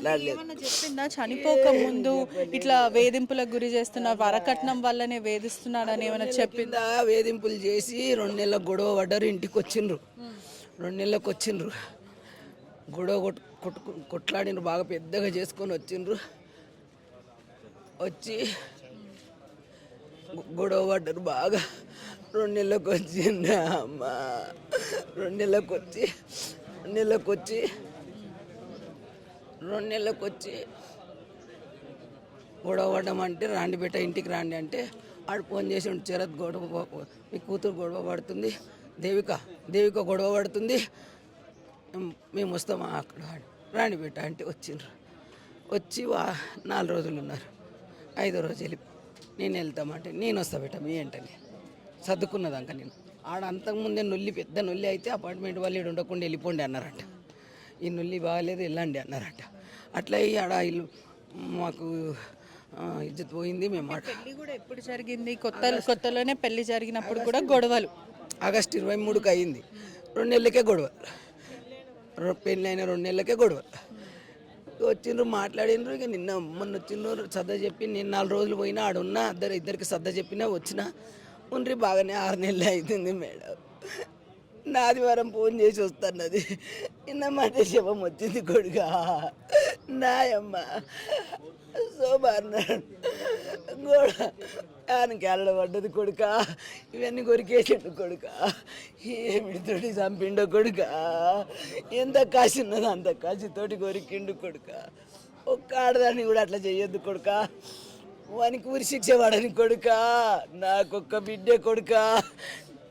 మాట్లాడలేదు. ఏమన్నా చెప్పిందా చనిపోక ముందు ఇట్లా వేధింపులకు గురి చేస్తున్నా వరకట్నం వల్లనే వేధిస్తున్నాడని ఏమైనా కింద చెప్పిందా? వేధింపులు చేసి 2 నెలలకు గొడవ పడ్డారు. ఇంటికి వచ్చిండ్రు. 2 నెలలకు వచ్చిండ్రు. గొడవ కొట్లాడినరు, బాగా పెద్దగా చేసుకొని వచ్చిండ్రు. వచ్చి గొడవ పడ్డారు బాగా. 2 నెలలకు వచ్చిండ్రా అమ్మ. 2 నెలలకు వచ్చి 2 నెలలకు వచ్చి గొడవ పడ్డామంటే రాండి బిడ్డ ఇంటికి రాండి అంటే ఆడు ఫోన్ చేసి ఉండి చరత్ గొడవ, మీ కూతురు గొడవ పడుతుంది, దేవిక గొడవ పడుతుంది, మేము వస్తామా అక్కడ రాండి బిడ్డ అంటే వచ్చిండ్రు. వచ్చి 4 రోజులు ఉన్నారు. 5వ రోజు వెళ్ళి నేను వెళ్తామంటే నేను వస్తా బిడ్డ మీ వెంటనే సర్దుకున్నదాక నేను ఆడ అంతకుముందే పెద్ద నొల్లి అయితే అపార్ట్మెంట్ వాళ్ళు ఇక్కడ ఉండకుండా వెళ్ళిపోండి అన్నారట. ఈ నొల్లి బాగాలేదు వెళ్ళండి అన్నారట. అట్లా అయ్యి ఆడ ఇల్లు మాకు ఇజ్జత్ పోయింది. మేము పెళ్లి కూడా ఎప్పుడు జరిగింది? కొత్తలోనే పెళ్లి జరిగినప్పుడు కూడా గొడవలు. ఆగస్టు 23కి అయింది. 2 నెలలకే గొడవ. పెళ్ళైన 2 నెలలకే గొడవ. వచ్చిండ్రు, మాట్లాడినరు. ఇక మొన్న వచ్చిండ్రు, సర్ద చెప్పి నేను 4 రోజులు పోయినా ఆడున్నా, ఇద్దరికి సర్ద చెప్పినా వచ్చినా ఉండ్రి. బాగానే 6 నెలలు అవుతుంది మేడం. ఆదివారం ఫోన్ చేసి వస్తున్నది. నిన్న మాట శవం వచ్చింది కొడుగా నాయమ్మ సోమవారం గోడ ఆయనకి పడ్డది కొడుక. ఇవన్నీ కొరికేసిండు కొడుక. ఏమిడితోటి చంపిండో కొడుక. ఎంత కాసి ఉన్నదో అంత కాసితోటి కొరికిండు కొడుక. ఒక్క ఆడదాన్ని కూడా అట్లా చెయ్యొద్దు కొడుక. వానికి ఉరి శిక్ష పడని కొడుక. నాకొక్క బిడ్డే కొడుక.